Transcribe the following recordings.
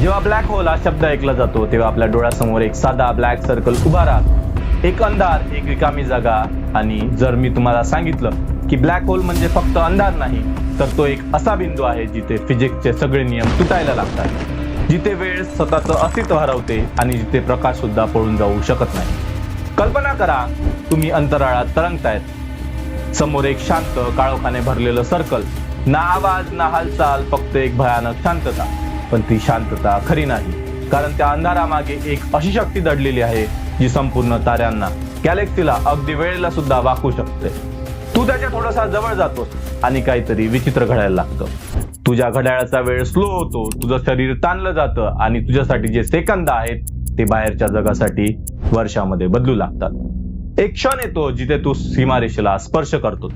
जेव्हा black hole हा शब्द ऐकला जातो तेव्हा आपल्या डोळ्यासमोर एक साधा ब्लॅक सर्कल उभा राहतो, एक अंधार, एक रिकामी जागा. आणि जर मी तुम्हाला सांगितलं की ब्लॅक होल म्हणजे फक्त अंधार नाही, तर तो एक असा बिंदू आहे जिथे फिजिक्सचे सगळे नियम तुटायला लागतात, जिथे वेळ स्वतःचं अस्तित्व हरवते आणि जिथे प्रकाश सुद्धा पळून जाऊ शकत नाही. कल्पना करा, तुम्ही अंतराळात तरंगतायत. समोर एक शांत काळोखाने भरलेलं सर्कल, ना आवाज ना हालचाल, फक्त एक भयानक शांतता. पण ती शांतता खरी नाही, कारण त्या अंधारामागे एक अशी शक्ती दडलेली आहे जी संपूर्ण ताऱ्यांना, गॅलेक्सीला, अगदी वेळेला सुद्धा वाकवू शकते. तू त्याच्या थोडासा जवळ जातोस आणि काहीतरी विचित्र घडायला लागतं. तुझ्या घड्याळाचा वेळ स्लो होतो, तुझं शरीर ताणलं जातं आणि तुझ्यासाठी जे सेकंद आहेत ते बाहेरच्या जगासाठी वर्षामध्ये बदलू लागतात. एक क्षण येतो जिथे तू सीमारेषेला स्पर्श करतो,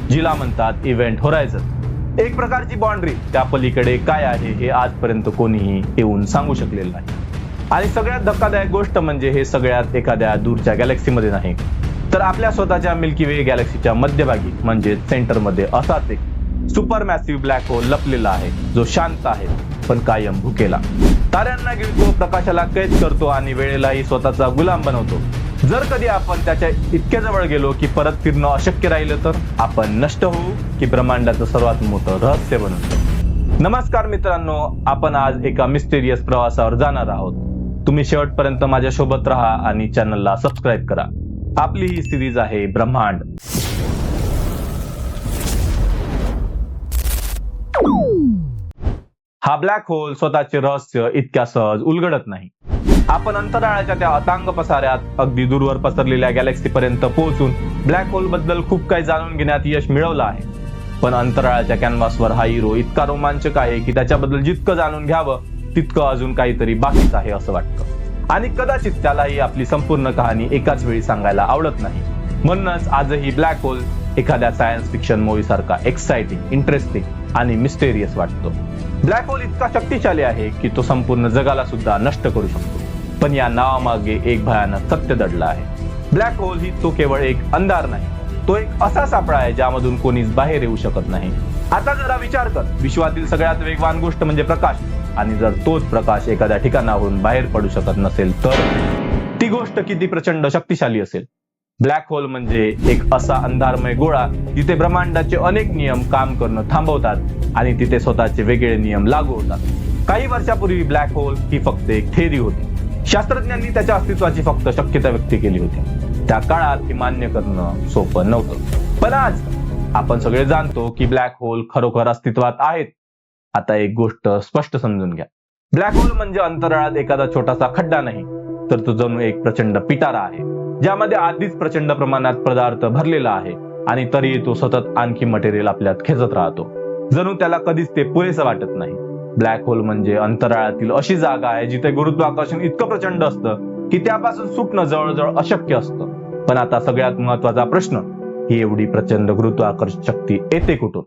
जिला म्हणतात इव्हेंट होरायझन. एक प्रकारची बाउंड्री, त्या पलीकडे काय आहे हे आजपर्यंत कोणीही येऊन सांगू शकलेलं नाही. आणि सगळ्यात धक्कादायक गोष्ट म्हणजे हे सगळ्यात एखाद्या दूरच्या गॅलेक्सीमध्ये नाही, तर आपल्या स्वतःच्या मिल्की वे गॅलेक्सीच्या मध्यभागी म्हणजे सेंटरमध्ये असाच एक सुपर मॅसिव्ह ब्लॅक होल लपलेला आहे, जो शांत आहे पण कायम भुकेला. ताऱ्यांना गिळतो, प्रकाशाला कैद करतो आणि वेळेलाही स्वतःचा गुलाम बनवतो. जर कधी आपण त्याच्या इतक्या जवळ गेलो की परत फिरणं अशक्य राहिलं, तर आपण नष्ट होऊ की ब्रह्मांडाचं सर्वात मोठं रहस्य बनतो. नमस्कार मित्रांनो, आपण आज एका मिस्टेरियस प्रवासावर जाणार आहोत. तुम्ही शेवटपर्यंत माझ्या सोबत राहा आणि चॅनलला सबस्क्राईब करा. आपली ही सिरीज आहे ब्रह्मांड. हा ब्लॅक होल स्वतःचे रहस्य इतक्या सहज उलगडत नाही. आपण अंतराळाच्या त्या अतांग पसाऱ्यात अगदी दूरवर पसरलेल्या गॅलेक्सी पर्यंत पोहोचून ब्लॅक होल बद्दल खूप काही जाणून घेण्यात यश मिळवलं आहे. पण अंतराळाच्या कॅनव्हासवर हा हिरो इतका रोमांचक आहे की त्याच्याबद्दल जितकं जाणून घ्यावं तितकं अजून काहीतरी बाकीच आहे असं वाटतं. आणि कदाचित त्यालाही आपली संपूर्ण कहाणी एकाच वेळी सांगायला आवडत नाही. म्हणूनच आजही ब्लॅक होल एखाद्या सायन्स फिक्शन मूवी सारखा एक्साइटिंग, इंटरेस्टिंग आणि मिस्टेरियस वाटतो. ब्लॅक होल इतका शक्तिशाली आहे की तो संपूर्ण जगाला सुद्धा नष्ट करू शकतो. पण या नावामागे एक भयानक सत्य दडलं आहे. ब्लॅक होल ही तो केवळ एक अंधार नाही, तो एक असा सापळा आहे ज्यामधून कोणीच बाहेर येऊ शकत नाही. आता जरा विचार कर, विश्वातील सगळ्यात वेगवान गोष्ट म्हणजे प्रकाश, आणि जर तोच प्रकाश एखाद्या ठिकाणाहून बाहेर पडू शकत नसेल तर ती गोष्ट किती प्रचंड शक्तिशाली असेल. ब्लॅक होल म्हणजे एक असा अंधारमय गोळा जिथे ब्रह्मांडाचे अनेक नियम काम करणं थांबवतात आणि तिथे स्वतःचे वेगळे नियम लागू होतात. काही वर्षापूर्वी ब्लॅक होल ही फक्त एक थेअरी होती. शास्त्रज्ञांनी त्याच्या अस्तित्वाची फक्त शक्यता व्यक्त केली होती. त्या काळात हे मान्य करणं सोपं नव्हतं. पण आज आपण सगळे जाणतो की ब्लॅक होल खरोखर अस्तित्वात आहेत. आता एक गोष्ट स्पष्ट समजून घ्या, ब्लॅक होल म्हणजे अंतराळात एखादा छोटासा खड्डा नाही, तर तो जणू एक प्रचंड पिटारा आहे, ज्यामध्ये आधीच प्रचंड प्रमाणात पदार्थ भरलेला आहे आणि तरीही तो सतत आणखी मटेरियल आपल्यात खेचत राहतो. जणू त्याला कधीच ते पुरेसं वाटत नाही. ब्लॅक होल म्हणजे अंतराळातील अशी जागा आहे जिथे गुरुत्वाकर्षण इतकं प्रचंड असतं की त्यापासून सुटणं जवळजवळ अशक्य असतं. पण आता सगळ्यात महत्वाचा प्रश्न, ही एवढी प्रचंड गुरुत्वाकर्षण शक्ती येते कुठून?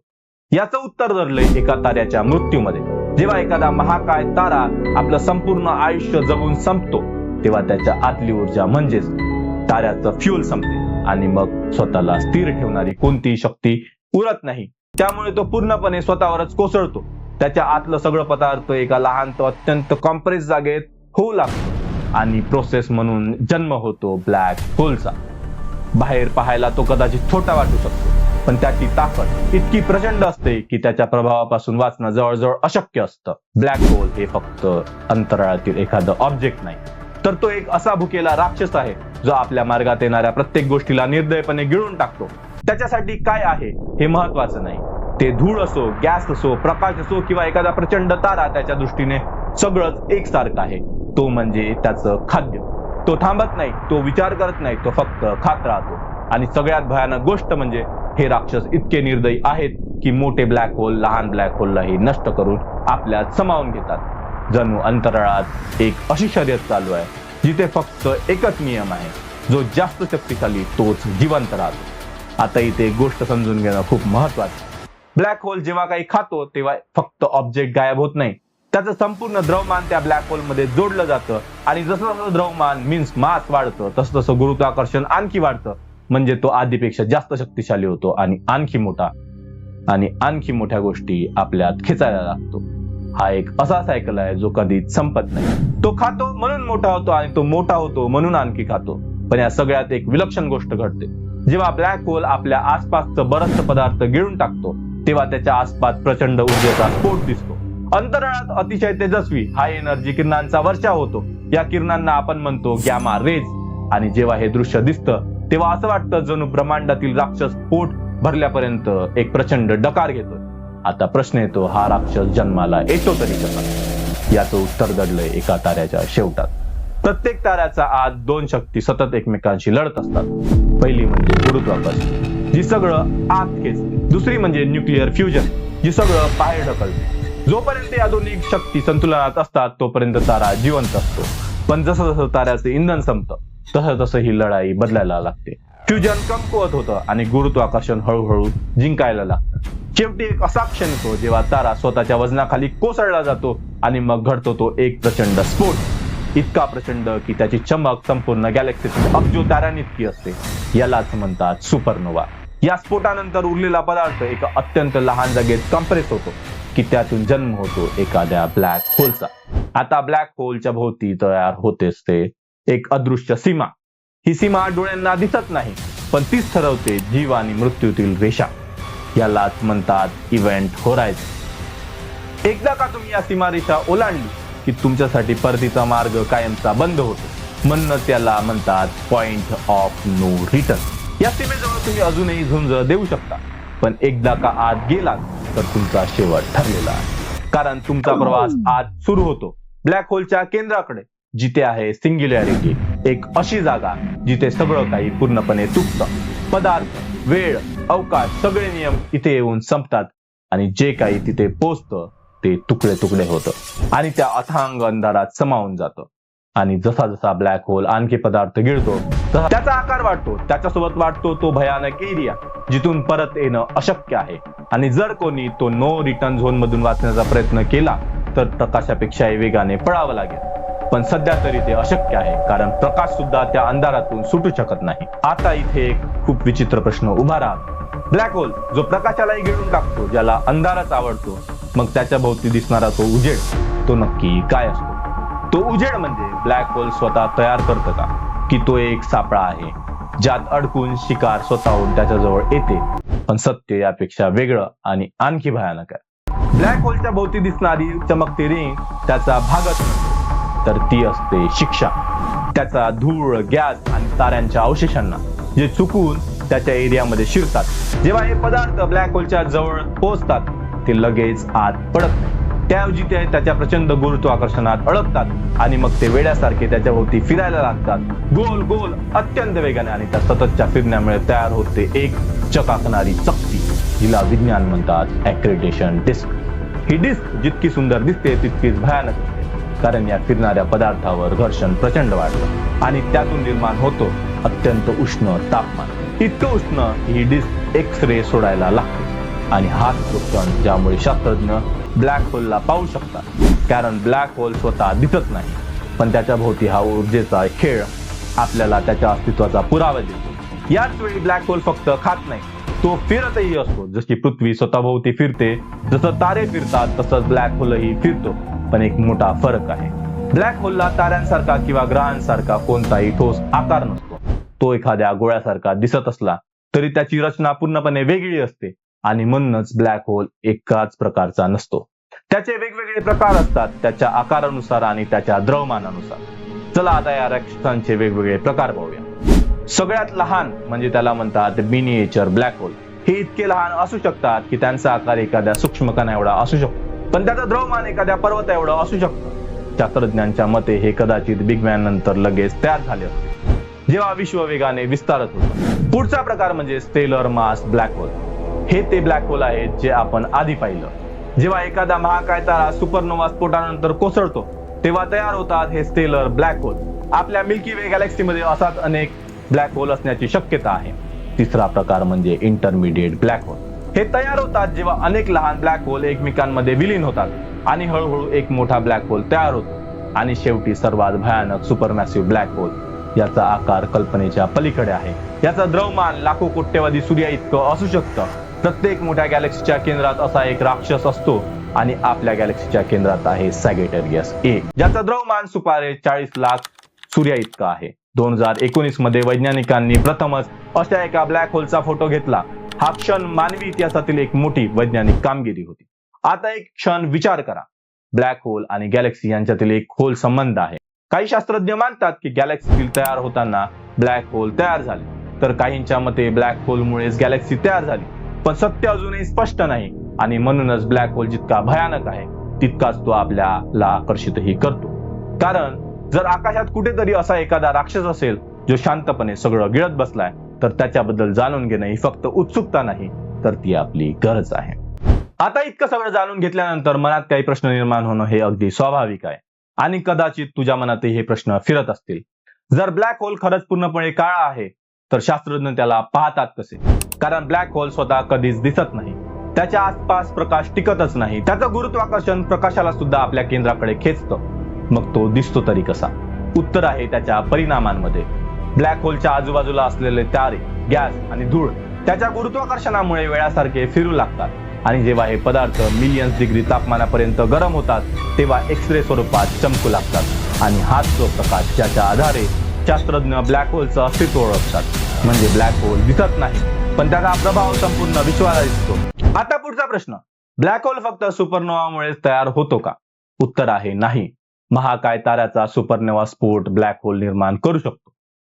याचं उत्तर दडलंय एका ताऱ्याच्या मृत्यूमध्ये. जेव्हा एखादा महाकाय तारा आपलं संपूर्ण आयुष्य जगून संपतो, तेव्हा त्याच्या आतली ऊर्जा म्हणजेच ताऱ्याचं फ्युल संपते आणि मग स्वतःला स्थिर ठेवणारी कोणतीही शक्ती उरत नाही. त्यामुळे तो पूर्णपणे स्वतःवरच कोसळतो. त्याच्या आतलं सगळं पदार्थ एका लहान तो अत्यंत कॉम्प्रेस जागेत होऊ लागतो आणि प्रोसेस म्हणून जन्म होतो ब्लॅक होलचा. बाहेर पाहायला तो कदाचित छोटा वाटू शकतो, पण त्याची ताकद इतकी प्रचंड असते की त्याच्या प्रभावापासून वाचणं जवळजवळ अशक्य असतं. ब्लॅक होल हे फक्त अंतराळातील एखादं ऑब्जेक्ट नाही, तर तो एक असा भुकेला राक्षस आहे जो आपल्या मार्गात येणाऱ्या प्रत्येक गोष्टीला निर्दयपणे गिळून टाकतो. त्याच्यासाठी काय आहे हे महत्वाचं नाही. ते धूळ असो, गॅस असो, प्रकाश असो किंवा एखादा प्रचंड तारा, त्याच्या दृष्टीने सगळंच एकसारखं आहे. तो म्हणजे त्याचं खाद्य. तो थांबत नाही, तो विचार करत नाही, तो फक्त खात राहतो. आणि सगळ्यात भयानक गोष्ट म्हणजे हे राक्षस इतके निर्दयी आहेत की मोठे ब्लॅक होल लहान ब्लॅक होललाही नष्ट करून आपल्यात समावून घेतात. जणू अंतराळात एक अशी शर्यत चालू आहे जिथे फक्त एकच नियम आहे, जो जास्त शक्तिशाली तोच जिवंत राहतो. आता इथे एक गोष्ट समजून घेणं खूप महत्वाचं. ब्लॅक होल जेव्हा काही खातो तेव्हा फक्त ऑब्जेक्ट गायब होत नाही, त्याचं संपूर्ण द्रव्यमान त्या ब्लॅक होलमध्ये जोडलं जातं आणि जसं जसं द्रव्यमान मीन्स मास वाढतं तसं तसं गुरुत्वाकर्षण आणखी वाढतं. म्हणजे तो आधीपेक्षा जास्त शक्तिशाली होतो आणि आणखी मोठ्या गोष्टी आपल्यात खेचायला लागतो. हा एक असा सायकल आहे जो कधीच संपत नाही. तो खातो म्हणून मोठा होतो आणि तो मोठा होतो म्हणून आणखी खातो. पण या सगळ्यात एक विलक्षण गोष्ट घडते. जेव्हा ब्लॅक होल आपल्या आसपासचं बरंचसं पदार्थ गिळून टाकतो तेव्हा त्याच्या आसपास प्रचंड ऊर्जेचा स्फोट दिसतो. अंतराळात अतिशय तेजस्वी हाय एनर्जी किरणांचा वर्षाव होतो. या किरणांना आपण म्हणतो गॅमा रेज. आणि जेव्हा हे दृश्य दिसतं तेव्हा असं वाटतं जणू ब्रह्मांडातील राक्षस पोट भरल्यापर्यंत एक प्रचंड डकार घेतोय. आता प्रश्न येतो, हा राक्षस जन्माला येतो तरी कसा? याचं उत्तर दडलंय एका ताऱ्याच्या शेवटात. प्रत्येक ताऱ्याचा आत दोन शक्ती सतत एकमेकांशी लढत असतात. पहिली म्हणजे गुरुत्वाकर्षण, जी सगळं आत खेचते. दुसरी म्हणजे न्यूक्लिअर फ्युजन, जी सगळं बाहेर ढकलते. जोपर्यंत या दोन्ही शक्ती संतुलनात असतात तोपर्यंत तारा जिवंत असतो. पण जसं जसं ताऱ्याचं इंधन संपतं तसं तसं ही लढाई बदलायला लागते. फ्युजन कमकुवत होतं आणि गुरुत्वाकर्षण हळूहळू जिंकायला लागतं. शेवटी एक असा क्षण येतो जेव्हा तारा स्वतःच्या वजनाखाली कोसळला जातो आणि मग घडतो तो एक प्रचंड स्फोट. इतका प्रचंड की त्याची चमक संपूर्ण गॅलेक्सीतील अब्जो ताऱ्यांइतकी असते. यालाच म्हणतात सुपरनोवा. या स्फोटानंतर उरलेला पदार्थ एका अत्यंत लहान जागेत कम्प्रेस होतो की त्यातून जन्म होतो एखाद्या ब्लॅक होलचा. आता ब्लॅक होलच्या भोवती तयार होतेच ते एक अदृश्य सीमा. ही सीमा डोळ्यांना दिसत नाही पण तीच ठरवते जीव आणि मृत्यूतील रेषा. यालाच म्हणतात इव्हेंट होरायझन. एकदा का तुम्ही या सीमारेषा ओलांडली की तुमच्यासाठी परतीचा मार्ग कायमचा बंद होतो. म्हणून त्याला म्हणतात पॉइंट ऑफ नो रिटर्न. या सीमेजवळ तुम्ही अजूनही झुंज देऊ शकता पण एकदा का आत गेलात तर तुमचा शेवट ठरलेला आहे. कारण तुमचा प्रवास आत सुरू होतो ब्लॅक होलच्या केंद्राकडे, जिथे आहे सिंग्युलॅरिटी. एक अशी जागा जिथे सगळं काही पूर्णपणे तुटतं. पदार्थ, वेळ, अवकाश सगळे नियम इथे येऊन संपतात आणि जे काही तिथे पोहोचतं ते तुकडे तुकडे होतं आणि त्या अथांग अंधारात समावून जातं. आणि जसा जसा ब्लॅक होल आणखी पदार्थ गिळतो तसा त्याचा आकार वाढतो. त्याच्यासोबत वाढतो तो भयानक एरिया जिथून परत येणं अशक्य आहे. आणि जर कोणी तो नो रिटर्न झोन मधून वाचण्याचा प्रयत्न केला तर प्रकाशापेक्षाही वेगाने पळावं लागेल. पण सध्या तरी ते अशक्य आहे कारण प्रकाश सुद्धा त्या अंधारातून सुटू शकत नाही. आता इथे एक खूप विचित्र प्रश्न उभा राहतो. ब्लॅक होल जो प्रकाशालाही गिळून टाकतो, ज्याला अंधारच आवडतो, मग त्याच्या भोवती दिसणारा तो उजेड तो नक्की काय असतो? तो उजेड म्हणजे ब्लॅक होल स्वतः तयार करतं का, की तो एक सापळा आहे ज्यात अडकून शिकार स्वतःहून त्याच्याजवळ येते? पण सत्य यापेक्षा वेगळं आणि आणखी भयानक आहे. ब्लॅक होलच्या भोवती दिसणारी चमकती रिंग त्याचा भागच नसते तर ती असते शिक्षा. त्याचा धूळ, गॅस आणि ताऱ्यांच्या अवशेषांना जे चुकून त्याच्या एरियामध्ये शिरतात. जेव्हा हे पदार्थ ब्लॅक होलच्या जवळ पोहोचतात ते लगेच आत पडत नाही. त्याऐवजी ते त्याच्या प्रचंड गुरुत्वाकर्षणात अडकतात आणि मग ते वेड्यासारखे त्याच्या भोवती फिरायला लागतात, गोल गोल अत्यंत वेगाने. आणि त्या सततच्या फिरण्यामुळे तयार होते एक चकाकणारी चकती, जिला विज्ञान म्हणतात ऍक्रेडिटेशन डिस्क. ही डिस्क जितकी सुंदर दिसते तितकीच भयानक असते कारण या फिरणाऱ्या पदार्थावर घर्षण प्रचंड वाढतं आणि त्यातून निर्माण होतो अत्यंत उष्ण तापमान. इतकं उष्ण की ही डिस्क एक्स रे सोडायला लागते. आणि हाच तो क्षण ज्यामुळे शास्त्रज्ञ ब्लॅक होलला पाहू शकतात. कारण ब्लॅक होल स्वतः दिसत नाही पण त्याच्या भोवती हा ऊर्जेचा खेळ आपल्याला त्याच्या अस्तित्वाचा पुरावा देतो. याच वेळी ब्लॅक होल फक्त खात नाही, तो फिरतही असतो. जशी पृथ्वी स्वतःभोवती फिरते, जसं तारे फिरतात तसंच ब्लॅक होलही फिरतो. पण एक मोठा फरक आहे. ब्लॅक होलला ताऱ्यांसारखा किंवा ग्रहांसारखा कोणताही ठोस आकार नसतो. तो एखाद्या गोळ्यासारखा दिसत असला तरी त्याची रचना पूर्णपणे वेगळी असते आणि म्हणूनच ब्लॅक होल एकाच प्रकारचा नसतो. त्याचे वेगवेगळे प्रकार असतात त्याच्या आकारानुसार आणि त्याच्या द्रव्यमानानुसार. चला आता या राक्षसांचे वेगवेगळे प्रकार पाहूया. सगळ्यात लहान म्हणजे त्याला म्हणतात मिनिएचर ब्लॅक होल. हे इतके लहान असू शकतात की त्यांचा आकार एखाद्या सूक्ष्म कणा एवढा असू शकतो पण त्याचं द्रव्यमान एखाद्या पर्वता एवढं असू शकतं. शास्त्रज्ञांच्या मते हे कदाचित बिग बँग नंतर लगेच तयार झाले असते जेव्हा विश्व वेगाने विस्तारत होतं. पुढचा प्रकार म्हणजे स्टेलर मास ब्लॅक होल. हे ते ब्लॅक होल आहेत जे आपण आधी पाहिलं. जेव्हा एखादा महाकाय तारा सुपरनोवा स्फोटानंतर कोसळतो तेव्हा तयार होतात हे स्टेलर ब्लॅक होल. आपल्या मिल्की वे गॅलेक्सीमध्ये असाच अनेक ब्लॅक होल असण्याची शक्यता आहे. तिसरा प्रकार म्हणजे इंटरमिडिएट ब्लॅक होल. हे तयार होतात जेव्हा अनेक लहान ब्लॅक होल एकमेकांमध्ये विलीन होतात आणि हळूहळू एक मोठा ब्लॅक होल तयार होतो. आणि शेवटी सर्वात भयानक सुपरमॅसिव्ह ब्लॅक होल. याचा आकार कल्पनेच्या पलीकडे आहे. याचा द्रव्यमान लाखो कोट्यवधी सूर्या इतकं असू शकतं. प्रत्येक मोठ्या गॅलेक्सीच्या केंद्रात असा एक राक्षस असतो आणि आपल्या गॅलेक्सीच्या केंद्रात आहे सॅजिटेरियस ए, ज्याचं द्रव्यमान सुमारे 40 लाख सूर्या इतकं आहे. 2019 मध्ये वैज्ञानिकांनी प्रथमच अशा एका ब्लॅक होलचा फोटो घेतला. हा क्षण मानवी इतिहासातील एक मोठी वैज्ञानिक कामगिरी होती. आता एक क्षण विचार करा, ब्लॅक होल आणि गॅलेक्सी यांच्यातील एक खोल संबंध आहे. काही शास्त्रज्ञ मानतात की गॅलेक्सी तयार होताना ब्लॅक होल तयार झाले, तर काहींच्या मते ब्लॅक होलमुळेच गॅलेक्सी तयार झाली. पण सत्य अजूनही स्पष्ट नाही आणि म्हणूनच ब्लॅक होल जितका भयानक आहे तितकाच तो आपल्याला आकर्षितही करतो. कारण जर आकाशात कुठेतरी असा एखादा राक्षस असेल जो शांतपणे सगळं गिळत बसलाय, तर त्याच्याबद्दल जाणून घेणं ही फक्त उत्सुकता नाही, तर ती आपली गरज आहे. आता इतकं सगळं जाणून घेतल्यानंतर मनात काही प्रश्न निर्माण होणं हे अगदी स्वाभाविक आहे आणि कदाचित तुझ्या मनातही हे प्रश्न फिरत असतील. जर ब्लॅक होल खरंच पूर्णपणे काळा आहे तर शास्त्रज्ञ त्याला पाहतात कसे? कारण ब्लॅक होल स्वतः कधीच दिसत नाही, त्याच्या आसपास प्रकाश टिकतच नाही, त्याचं गुरुत्वाकर्षण प्रकाशाला सुद्धा आपल्या केंद्राकडे खेचतं. मग तो दिसतो तरी कसा? उत्तर आहे त्याच्या परिणामांमध्ये. ब्लॅक होलच्या आजूबाजूला असलेले तारे, गॅस आणि धूळ त्याच्या गुरुत्वाकर्षणामुळे वेळासारखे फिरू लागतात आणि जेव्हा हे पदार्थ मिलियन्स डिग्री तापमानापर्यंत गरम होतात तेव्हा एक्स-रे स्वरूपात चमकू लागतात आणि हाच तो प्रकाश ज्याच्या आधारे शास्त्रज्ञ ब्लॅक होलचं अस्तित्व ओळखतात. म्हणजे ब्लॅक होल दिसत नाही पण त्याचा प्रभाव संपूर्ण विश्वाला दिसतो. आता पुढचा प्रश्न, ब्लॅक होल फक्त सुपरनोवामुळेच तयार होतो का? उत्तर आहे नाही. महाकाय ताऱ्याचा सुपरनोवा स्फोट ब्लॅक होल निर्माण करू शकतो,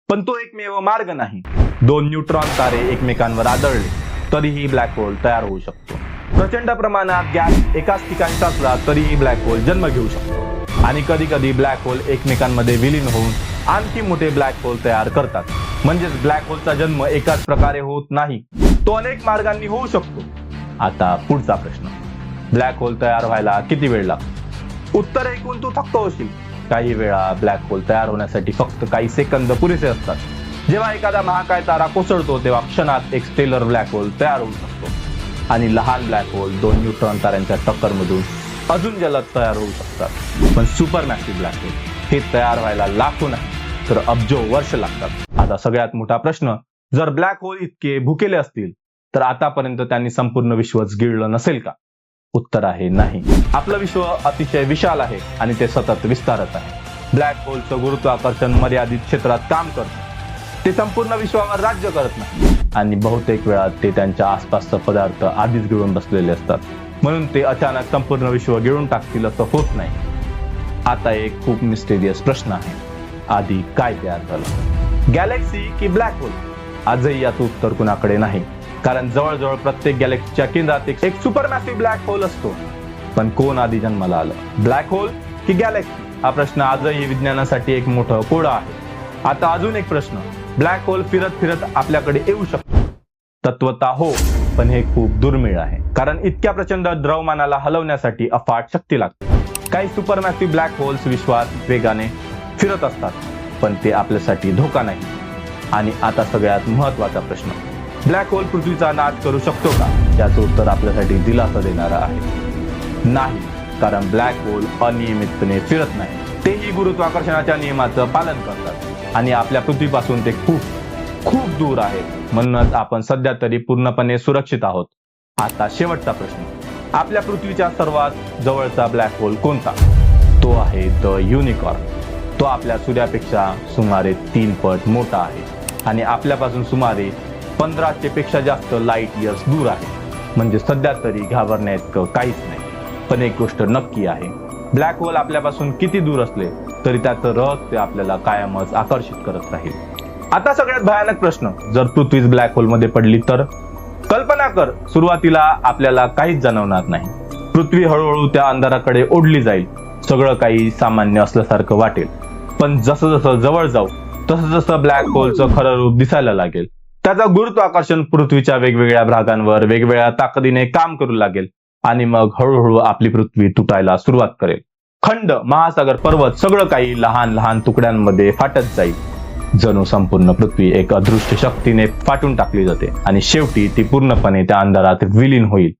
पण तो एकमेव मार्ग नाही. 2 न्यूट्रॉन तारे एकमेकांवर आदळले तरीही ब्लॅक होल तयार होऊ शकतो. प्रचंड प्रमाणात गॅस एकाच ठिकाणी साचला तरीही ब्लॅक होल जन्म घेऊ शकतो आणि कधी कधी ब्लॅक होल एकमेकांमध्ये विलीन होऊन आणखी मोठे ब्लॅक होल तयार करतात. म्हणजेच ब्लॅक होलचा जन्म एकाच प्रकारे होत नाही, तो अनेक मार्गांनी होऊ शकतो. आता पुढचा प्रश्न, ब्लॅक होल तयार व्हायला किती वेळ लागतो? उत्तर ऐकून तू थक्क होशील. काही वेळा ब्लॅक होल तयार होण्यासाठी फक्त काही सेकंद पुरेसे असतात. जेव्हा एखादा महाकाय तारा कोसळतो तेव्हा क्षणात एक स्टेलर ब्लॅक होल तयार होऊ शकतो आणि लहान ब्लॅक होल 2 न्यूट्रॉन ताऱ्यांच्या टक्करमधून अजून जलद तयार होऊ शकतात. पण सुपरमॅसिव्ह ब्लॅक होल हे तयार व्हायला लाखो नाही तर अब्जो वर्ष लागतात. आता सगळ्यात मोठा प्रश्न, जर ब्लॅक होल इतके भुकेले असतील तर आतापर्यंत त्यांनी संपूर्ण विश्वच गिळलं नसेल का? उत्तर आहे नाही. आपलं विश्व अतिशय विशाल आहे आणि ते सतत विस्तारत आहे. ब्लॅक होलचं गुरुत्वाकर्षण मर्यादित क्षेत्रात काम करतं, ते संपूर्ण विश्वावर राज्य करत नाही आणि बहुतेक वेळा ते त्यांच्या आसपासचा पदार्थ आधीच गिळून बसलेले असतात. म्हणून ते अचानक संपूर्ण विश्व गिळून टाकतील असं होत नाही. आता एक खूप मिस्टेरियस प्रश्न आहे, आधी काय तयार झालं, गॅलेक्सी की ब्लॅक होल? आजही याचं उत्तर कुणाकडे नाही, कारण जवळजवळ प्रत्येक गॅलेक्सीच्या केंद्रात एक सुपरमॅसिव्ह ब्लॅक होल असतो. पण कोण आधी जन्माला आलं, ब्लॅक होल की गॅलेक्सी? हा प्रश्न आजही विज्ञानासाठी एक मोठं कोडं आहे. आता अजून एक प्रश्न, ब्लॅक होल फिरत फिरत आपल्याकडे येऊ शकतो? तत्वतः हो, पण हे खूप दुर्मिळ आहे, कारण इतक्या प्रचंड द्रव्यमानाला हलवण्यासाठी अफाट शक्ती लागते. काही सुपरमॅसिव्ह ब्लॅक होल्स विश्वात वेगाने फिरत असतात, पण ते आपल्यासाठी धोका नाही. आणि आता सगळ्यात महत्वाचा प्रश्न, ब्लॅक होल पृथ्वीचा नाश करू शकतो का? याचं उत्तर आपल्यासाठी दिलासा देणारं आहे. नाही, कारण ब्लॅक होल अनियमितपणे फिरत नाही, तेही गुरुत्वाकर्षणाच्या नियमाचं पालन करतात आणि आपल्या पृथ्वीपासून ते खूप खूप दूर आहेत. म्हणूनच आपण सध्या तरी पूर्णपणे सुरक्षित आहोत. आता शेवटचा प्रश्न, आपल्या पृथ्वीच्या सर्वात जवळचा ब्लॅक होल कोणता? तो आहे द युनिकॉर्न. तो आपल्या सूर्यापेक्षा सुमारे 3 पट मोठा आहे आणि आपल्यापासून सुमारे 1500 पेक्षा जास्त लाईट इयर्स दूर आहे. म्हणजे सध्या तरी घाबरण्याइतकं काहीच नाही. पण एक गोष्ट नक्की आहे, ब्लॅक होल आपल्यापासून किती दूर असले तरी त्याचं रहस्य आपल्याला कायमच आकर्षित करत राहील. आता सगळ्यात भयानक प्रश्न, जर पृथ्वीच ब्लॅक होल मध्ये पडली तर? कल्पना कर, सुरुवातीला आपल्याला काहीच जाणवणार नाही. पृथ्वी हळूहळू त्या अंधाराकडे ओढली जाईल. सगळं काही सामान्य असल्यासारखं वाटेल. पण जसं जसं जवळ जाऊ तसं जसं ब्लॅक होलचं खरं रूप दिसायला लागेल. त्याचं गुरुत्वाकर्षण पृथ्वीच्या वेगवेगळ्या भागांवर वेगवेगळ्या ताकदीने काम करू लागेल आणि मग हळूहळू आपली पृथ्वी तुटायला सुरुवात करेल. खंड, महासागर, पर्वत सगळं काही लहान लहान तुकड्यांमध्ये फाटत जाईल. जणू संपूर्ण पृथ्वी एक अदृश्य शक्तीने फाटून टाकली जाते आणि शेवटी ती पूर्णपणे त्या अंधारात विलीन होईल.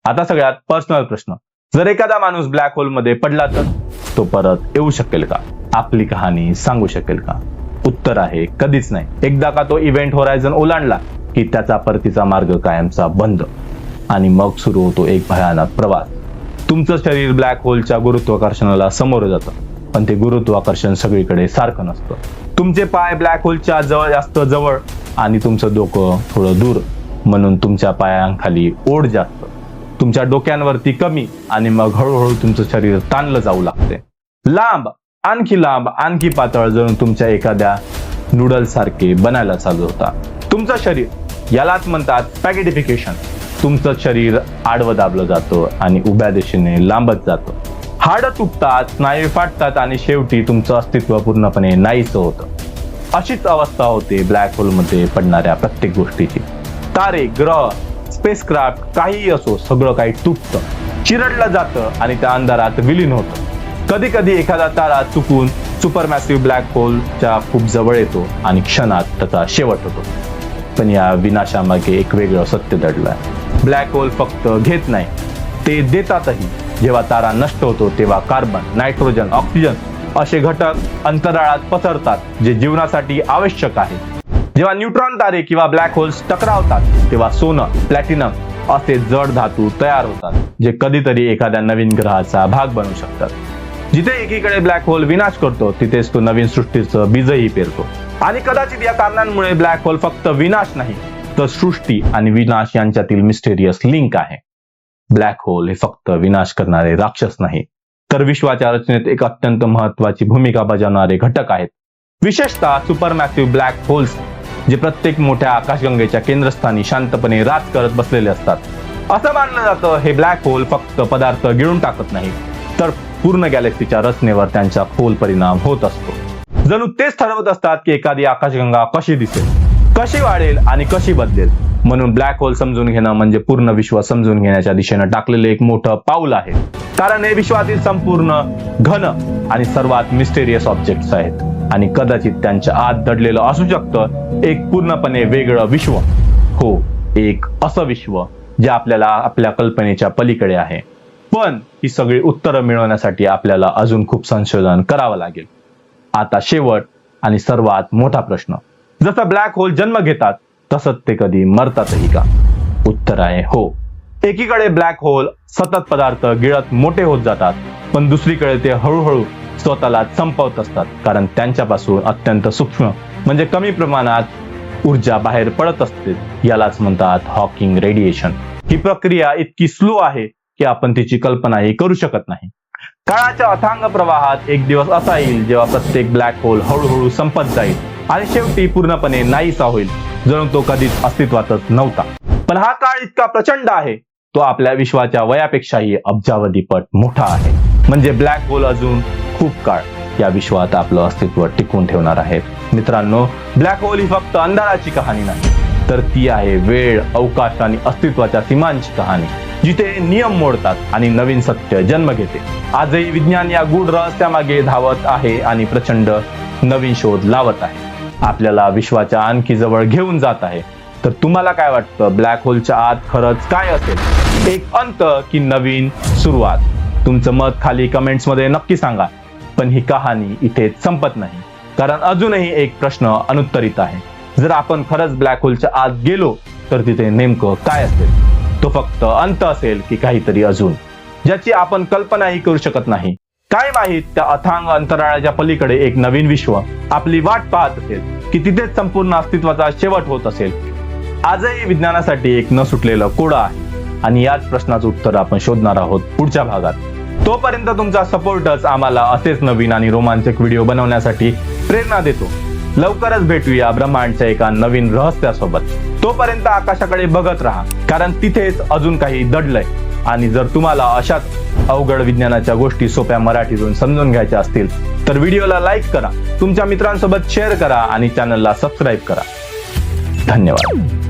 आता सगळ्यात पर्सनल प्रश्न, जर एखादा माणूस ब्लॅक होल मध्ये पडला तर तो परत येऊ शकेल का? आपली कहाणी सांगू शकेल का? उत्तर आहे कधीच नाही. एकदा का तो इव्हेंट होरायझन ओलांडला की त्याचा परतीचा मार्ग कायमचा बंद आणि मग सुरू होतो एक भयानक प्रवास. तू तुमचं शरीर ब्लॅक होलच्या गुरुत्वाकर्षणाला समोर जातं, पण ते गुरुत्वाकर्षण सगळीकडे सारखं नसतं. तुमचे पाय ब्लॅक होलच्या जास्त जवळ आणि तुमचं डोकं थोडं दूर, म्हणून तुमच्या पायांखाली ओढ जास्त, तुमच्या डोक्यांवरती कमी, आणि मग हळूहळू तुमचं शरीर ताणलं जाऊ लागते. लांब, आणखी पातळ, जणू तुमच्या एखाद्या नूडल्स सारखे बनायला चालू होता. तुमचं शरीर, यालाच म्हणतात स्पॅगेटिफिकेशन. तुमचं शरीर आडवं दाबलं जातं आणि उभ्या दिशेने लांबत जातं. हाडं तुटतात, स्नायू फाटतात आणि शेवटी तुमचं अस्तित्व पूर्णपणे नाहीसं होतं. अशीच अवस्था होते ब्लॅक होलमध्ये पडणाऱ्या प्रत्येक गोष्टीची. तारे, ग्रह, स्पेसक्राफ्ट, काहीही असो, सगळं काही तुटतं, चिरडलं जातं आणि त्या अंधारात विलीन होतं. कधी कधी एखादा तारा चुकून सुपरमॅसिव्ह ब्लॅक होलच्या खूप जवळ येतो आणि क्षणात त्याचा शेवट होतो. पण या विनाशामागे एक वेगळं सत्य दडलंय. ब्लॅक होल फक्त घेत नाही, ते देतातही. जेव्हा तारा नष्ट होतो तेव्हा कार्बन, नायट्रोजन, ऑक्सिजन असे घटक अंतराळात पसरतात, जे जीवनासाठी आवश्यक आहे. जेव्हा न्यूट्रॉन तारे किंवा ब्लॅक होल्स टकरावतात तेव्हा सोनं, प्लॅटिनम असे जड धातू तयार होतात, जे कधीतरी एखाद्या नवीन ग्रहाचा भाग बनू शकतात. जिथे एकीकडे ब्लॅक होल विनाश करतो, तिथेच तो नवीन सृष्टीचं बीजही पेरतो. आणि कदाचित या कारणांमुळे ब्लॅक होल फक्त विनाश नाही, तर सृष्टी आणि विनाश यांच्यातील मिस्टेरियस लिंक आहे. ब्लॅक होल हे फक्त विनाश करणारे राक्षस नाही, तर विश्वाच्या रचनेत एक अत्यंत महत्वाची भूमिका बजावणारे घटक आहेत. विशेषतः सुपरमॅसिव्ह ब्लॅक होल्स, जे प्रत्येक मोठ्या आकाशगंगेच्या केंद्रस्थानी शांतपणे राज करत बसलेले असतात. असं मानलं जातं हे ब्लॅक होल फक्त पदार्थ गिळून टाकत नाही, तर पूर्ण गॅलेक्सीच्या रचनेवर त्यांचा खोल परिणाम होत असतो. जणू तेच ठरवत असतात की एखादी आकाशगंगा कशी दिसेल, कशी वाढेल आणि कशी बदलेल. म्हणून ब्लॅक होल समजून घेणं म्हणजे पूर्ण विश्व समजून घेण्याच्या दिशेनं टाकलेलं एक मोठं पाऊल आहे. कारण हे विश्वातील संपूर्ण घन आणि सर्वात मिस्टेरियस ऑब्जेक्ट्स आहेत, आणि कदाचित त्यांच्या आत दडलेलं असू शकतं एक पूर्णपणे वेगळं विश्व. हो, एक असं विश्व जे आपल्याला आपल्या कल्पनेच्या पलीकडे आहे. पण ही सगळी उत्तरं मिळवण्यासाठी आपल्याला अजून खूप संशोधन करावं लागेल. आता शेवट आणि सर्वात मोठा प्रश्न, जसं ब्लॅक होल जन्म घेतात तसंच ते कधी मरतातही का? उत्तर आहे हो. एकीकडे ब्लॅक होल सतत पदार्थ गिळत मोठे होत जातात, पण दुसरीकडे ते हळूहळू स्वतःला संपवत असतात, कारण त्यांच्यापासून अत्यंत सूक्ष्म म्हणजे कमी प्रमाणात ऊर्जा बाहेर पडत असते. यालाच म्हणतात हॉकिंग रेडिएशन. ही प्रक्रिया इतकी स्लो आहे की आपण तिची कल्पनाही करू शकत नाही. काळाच्या अथांग प्रवाहात एक दिवस असा येईल जेव्हा प्रत्येक ब्लॅक होल हळूहळू संपत जाईल आणि शेवटी पूर्णपणे नाहीसा होईल, जणू तो कधीच अस्तित्वातच नव्हता. पण हा काळ इतका प्रचंड आहे, तो आपल्या विश्वाच्या वयापेक्षाही अब्जावधी पट मोठा आहे. म्हणजे ब्लॅक होल अजून खूप काळ या विश्वात आपलं अस्तित्व टिकवून ठेवणार आहेत. मित्रांनो, ब्लॅक होल ही फक्त अंधाराची कहाणी नाही, तर ती आहे वेळ, अवकाश आणि अस्तित्वाच्या सीमांची कहाणी, जिथे नियम मोडतात आणि नवीन सत्य जन्म घेते. आजही विज्ञान या गूढ रहस्यामागे धावत आहे आणि प्रचंड नवीन शोध लावत आहे, आपल्याला विश्वाच्या आणखी जवळ घेऊन जात आहे. तर तुम्हाला काय वाटतं, ब्लॅक होलच्या आत खरंच काय असेल? एक अंत की नवीन सुरुवात? तुमचं मत खाली कमेंट्स मध्ये नक्की सांगा. पण ही कहाणी इथेच संपत नाही, कारण अजूनही एक प्रश्न अनुत्तरित आहे. जर आपण खरंच ब्लॅक होलच्या आत गेलो तर तिथे नेमकं काय असेल? तो फक्त अंत असेल की काहीतरी अजून, ज्याची आपण कल्पनाही करू शकत नाही? काय माहित, त्या अथांग अंतराळाच्या पलीकडे एक नवीन विश्व आपली वाट पाहत असेल, की तिथेच संपूर्ण अस्तित्वाचा शेवट होत असेल? आजही विज्ञानासाठी एक न सुटलेलं कोडं आहे, आणि याच प्रश्नाचं उत्तर आपण शोधणार आहोत पुढच्या भागात. तोपर्यंत तुमचा सपोर्टच आम्हाला असेच नवीन आणि रोमांचक व्हिडिओ बनवण्यासाठी प्रेरणा देतो. लवकरच भेटूया ब्रह्मांडच्या एका नवीन रहस्यासोबत. तोपर्यंत आकाशाकडे बघत राहा, कारण तिथेच अजून काही दडलंय. आणि जर तुम्हाला अशाच अवघड विज्ञानाच्या गोष्टी सोप्या मराठीतून समजून घ्यायच्या असतील तर व्हिडिओला लाईक करा, तुमच्या मित्रांसोबत शेअर करा आणि चॅनलला सबस्क्राईब करा. धन्यवाद.